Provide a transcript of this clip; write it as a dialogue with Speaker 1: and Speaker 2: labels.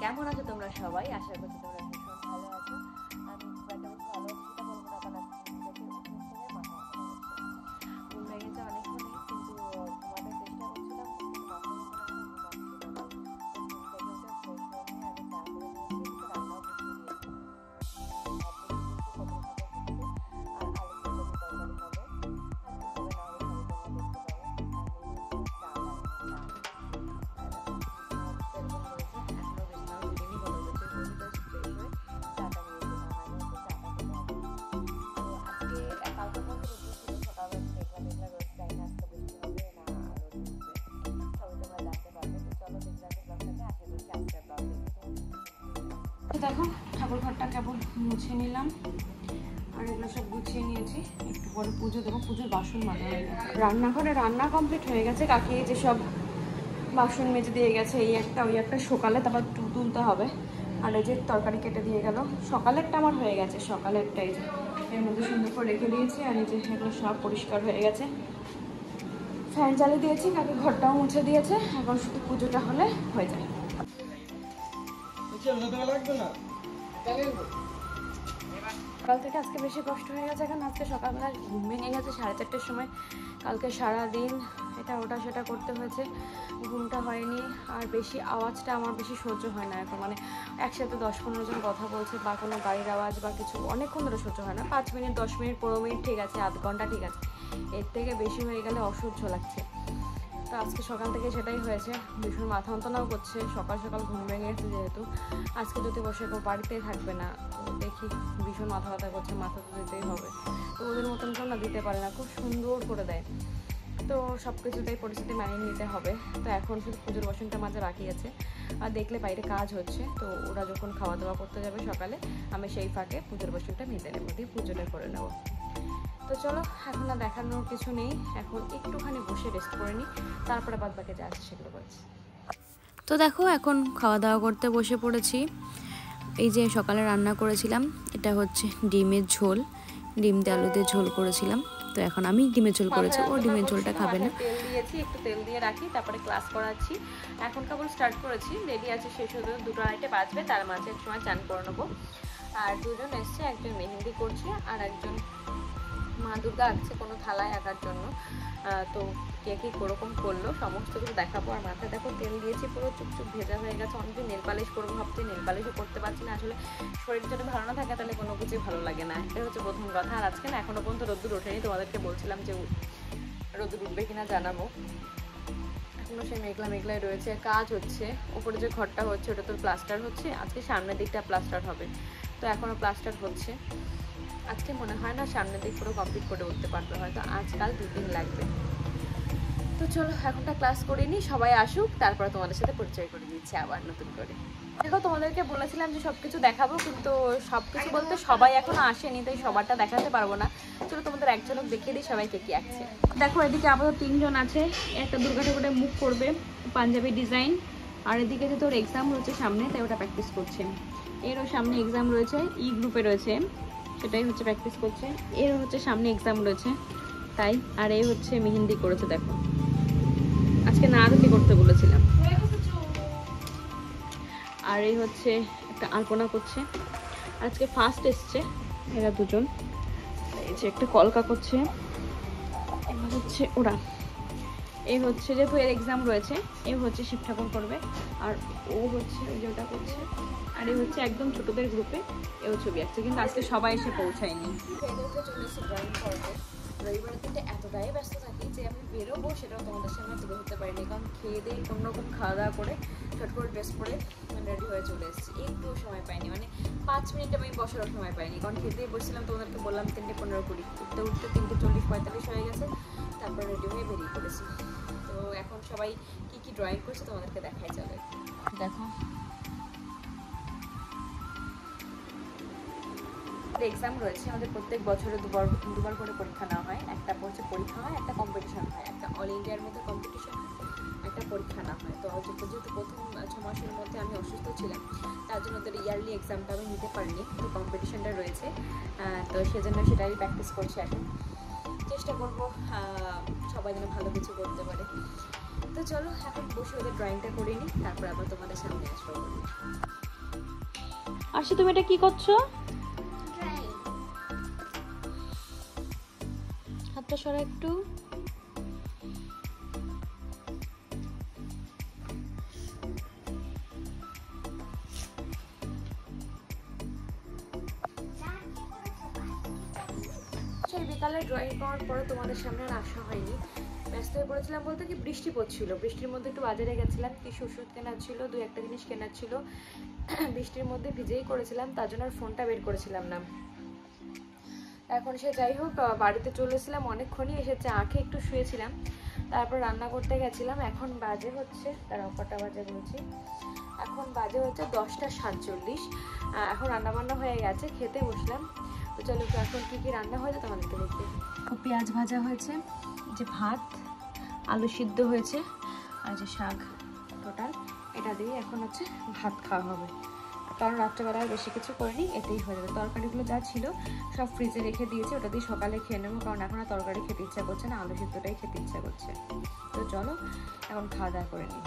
Speaker 1: কেমন আছো তোমরা সবাই? আশা করছি তোমরা ভীষণ ভালো আছো। আমি ভালো আছি, সেটা বলবো না, কারণ ঘুম ভেঙেছে অনেকক্ষণই, কিন্তু ঘুমানোর চেষ্টা করছিলাম, কিন্তু মাথার উপরে রান্নাও বসিয়ে দিয়েছি।
Speaker 2: দেখো ঠাকুর ঘরটা কেবল মুছে নিলাম, আর এগুলো সব গুছিয়ে নিয়েছি। একটু পরে পুজো দেবো, পুজোর বাসন মাজা হয়ে গেছে। রান্নাঘরে রান্না কমপ্লিট হয়ে গেছে, কাকি যে সব বাসন মেজে দিয়ে গেছে, এই একটা ওই একটা সকালে তারপর তুলতে হবে। আর এই যে তরকারি কেটে দিয়ে গেল, সকালেরটা আমার হয়ে গেছে, সকালেরটা এই যে এর মধ্যে সুন্দর করে রেখে দিয়েছি। আর এই যে এগুলো সব পরিষ্কার হয়ে গেছে, ফ্যান চালিয়ে দিয়েছি, কাকি ঘরটাও মুছে দিয়েছে। এখন শুধু পুজোটা হলে হয়ে যায়। সকাল থেকে আজকে বেশি কষ্ট হয়ে গেছে, কারণ আজকে সকালবেলা ঘুম ভেঙে গেছে 4:30টার সময়। কালকে সারাদিন এটা ওটা সেটা করতে হয়েছে, ঘুমটা হয়নি। আর বেশি আওয়াজটা আমার বেশি সহ্য হয় না এখন, মানে একসাথে 10-15 জন কথা বলছে বা কোনো গাড়ির আওয়াজ বা কিছু অনেকক্ষণ ধরে সহ্য হয় না। 5 মিনিট 10 মিনিট 15 মিনিট ঠিক আছে, আধ ঘন্টা ঠিক আছে, এর থেকে বেশি হয়ে গেলে অসহ্য লাগছে। তো আজকে সকাল থেকে সেটাই হয়েছে, ভীষণ মাথা যন্ত্রণাও করছে। সকাল সকাল ঘুম ভেঙে গেছে যেহেতু, আজকে যদি বসে কেউ বাড়িতেই থাকবে না, তো দেখি ভীষণ মাথা ব্যথা করছে, মাথা তো দিতেই হবে। তো ওদের মতন কেউ না দিতে পারে না, খুব সুন্দর করে দেয়। তো সব কিছুতেই পরিস্থিতি মানিয়ে নিতে হবে। তো এখন শুধু পুজোর বাসনটা মাঝে বাকি আছে। আর দেখলে বাইরে কাজ হচ্ছে, তো ওরা যখন খাওয়া দাওয়া করতে যাবে সকালে, আমি সেই ফাঁকে পুজোর বাসনটা মেজে নেবো, দিয়ে পুজোটা করে নেবো। তো চলো, এখন আর দেখানোর কিছু নেই, এখন একটুখানি বসে রেস্ট করে নিই, তারপরে বাদ বাকি যা আছে সেগুলো বলছি। তো দেখো এখন খাওয়া দাওয়া করতে বসে পড়েছি। এই যে সকালে রান্না করেছিলাম, এটা হচ্ছে ডিমের ঝোল, ডিম দিয়ে আলু দিয়ে ঝোল করেছিলাম। তো এখন আমি ডিমের ঝোল করেছি, ও ডিমের ঝোলটা খাবে না। তেল দিয়েছি, একটু তেল দিয়ে রাখি, তারপরে ক্লাস করাচ্ছি। এখন কেবল স্টার্ট করেছি, রেডি আছে, শেষ হতে 2:30 বাজবে, তার মাঝে এক সময় চান করে নেবো। আর দুজন এসছে, একজন মেহেন্দি করছে আর একজন মা দুর্গা আঁকছে কোনো থালায় আঁকার জন্য। তো কে কী ওরকম করলো সমস্ত কিছু দেখাবো। আর মাথায় দেখো তেল দিয়েছি, পুরো চুপচুপ ভেজা হয়ে গেছে। অনেকদিন নেল পালিশ করবো ভাবছি, নেল পালিশও করতে পারছি না। আসলে শরীর যদি ভালো না থাকে তাহলে কোনো কিছুই ভালো লাগে না, এটা হচ্ছে প্রথম কথা। আর আজকে না এখনও পর্যন্ত রোদ্দুর ওঠেনি, তোমাদেরকে বলছিলাম যে রোদ্দুর উঠবে কিনা জানাবো। এখনও সেই মেঘলা মেঘলাই রয়েছে, কাজ হচ্ছে। উপরে যে ঘরটা হচ্ছে ওটা তো প্লাস্টার হচ্ছে, আজকে সামনের দিকটা প্লাস্টার হবে, তো এখনও প্লাস্টার হচ্ছে। আজকে মনে হয় না সামনের দিক পুরো কমপ্লিট করে উঠতে পারবে, হয়তো আজকাল 2 দিন লাগবে। তো চলো এখনটা ক্লাস করিনি, সবাই আসুক, তারপরে তোমাদের সাথে পরিচয় করে দিচ্ছি আবার নতুন করে। দেখো তোমাদেরকে বলেছিলাম যে সব কিছু দেখাবো, কিন্তু সব কিছু বলতে সবাই এখনো আসেনি, তাই সবারটা দেখাতে পারবো না। চলো তোমাদের এক ঝলক দেখিয়ে দিই সবাই কে কি আঁকছে। দেখো এদিকে আপাতত 3 জন আছে, একটা দুর্গা ঠাকুরের মুখ করবে পাঞ্জাবি ডিজাইন, আর এদিকে যে তোর এক্সাম রয়েছে সামনে, তাই ওটা প্র্যাকটিস করছে। এরও সামনে এক্সাম রয়েছে, ই গ্রুপে রয়েছে, সেটাই হচ্ছে প্র্যাকটিস করছে। এর হচ্ছে সামনে এক্সাম রয়েছে তাই। আর এই হচ্ছে মেহেন্দি করেছে, দেখো আজকে না আরতি করতে বলেছিলাম। আর এই হচ্ছে একটা আলপনা করছে, আজকে ফার্স্ট এসছে এরা দুজন। এই যে একটা কলকা করছে, এবার হচ্ছে ওরা। এই হচ্ছে যেহেতু এর এক্সাম রয়েছে, এ হচ্ছে শিব ঠাকুর করবে, আর ও হচ্ছে ওই যে ওটা করছে। আর এই হচ্ছে একদম ছোটদের গ্রুপে এও ছবি আঁকছে, কিন্তু আজকে সবাই এসে পৌঁছায়নি। রবিবারের দিনটা এতটাই ব্যস্ত থাকি যে আমি বেরোবো সেটাও তোমাদের সামনে তুলে ধরতে পারিনি, কারণ খেয়ে দিয়ে কোনোরকম খাওয়া দাওয়া করে ছোট করে ড্রেস পরে রেডি হয়ে চলে এসেছি। একটুও সময় পাইনি, মানে 5 মিনিট আমি বসারও সময় পাইনি, কারণ খেতে বসছিলাম, তোমাদেরকে বললাম 3:15-20, উঠতে উঠতে 3:40-45 হয়ে গেছে, তারপর রেডি হয়ে বেরিয়ে পড়েছি। তো এখন সবাই কি কি ড্রয়িং করছে তোমাদেরকে দেখাই চলে। দেখো এক্সাম রয়েছে আমাদের, প্রত্যেক বছরে দুবার করে পরীক্ষা নেওয়া হয়। একটা হচ্ছে পরীক্ষা হয়, একটা কম্পিটিশন হয়, একটা অল ইন্ডিয়ার মধ্যে কম্পিটিশন হয়, একটা পরীক্ষা না হয়। তো যেহেতু প্রথম 6 মাসের মধ্যে আমি অসুস্থ ছিলাম, তার জন্য ওদের ইয়ারলি এক্সামটা আমি নিতে পারিনি, তো কম্পিটিশনটা রয়েছে, তো সেজন্য সেটাই প্র্যাকটিস করছি। এখন চেষ্টা করবো সবাই যেন ভালো কিছু করতে পারে। তো চলো এখন বসে ওদের ড্রয়িংটা করে নিই, তারপর আবার তোমাদের সামনে আসবো। আরশি তুমি এটা কি করছো? হাতটা সরা একটু। বিকালে ড্রয়িং করার পরে তোমাদের সামনে আর আসা হয়নি, ব্যস্ত হয়ে পড়েছিলাম বলতে কি বৃষ্টি পড়ছিল, বৃষ্টির মধ্যে একটু বাজারে গেছিলাম, কিছু ওষুধ কেনার ছিল, 2-1টা জিনিস কেনার ছিল, বৃষ্টির মধ্যে ভিজেই করেছিলাম, তার জন্য আর ফোনটা বের করেছিলাম না। এখন সে যাই হোক বাড়িতে চলে এসেছিলাম, অনেকক্ষণই এসেছে, আঁখে একটু শুয়েছিলাম, তারপর রান্না করতে গেছিলাম। এখন বাজে হচ্ছে, তারা কটা বাজে বলছি, এখন বাজে হচ্ছে 10:47। এখন রান্নাবান্না হয়ে গেছে, খেতে বসলাম। তো চলো এখন কী কী রান্না হয়েছে তোমাদেরকে দেখতে। পেঁয়াজ ভাজা হয়েছে, যে ভাত, আলু সিদ্ধ হয়েছে, আর যে শাক, টোটাল এটা দিয়ে এখন হচ্ছে ভাত খাওয়া হবে, কারণ রাত্রেবেলায় বেশি কিছু করিনি, এতেই হয়ে যাবে। তরকারিগুলো যা ছিল সব ফ্রিজে রেখে দিয়েছি, ওটা দিয়ে সকালে খেয়ে নেবো, কারণ এখন আর তরকারি খেতে ইচ্ছা করছে না, আলু সিদ্ধটাই খেতে ইচ্ছা করছে। তো চলো এখন খাওয়া দাওয়া করে নিই।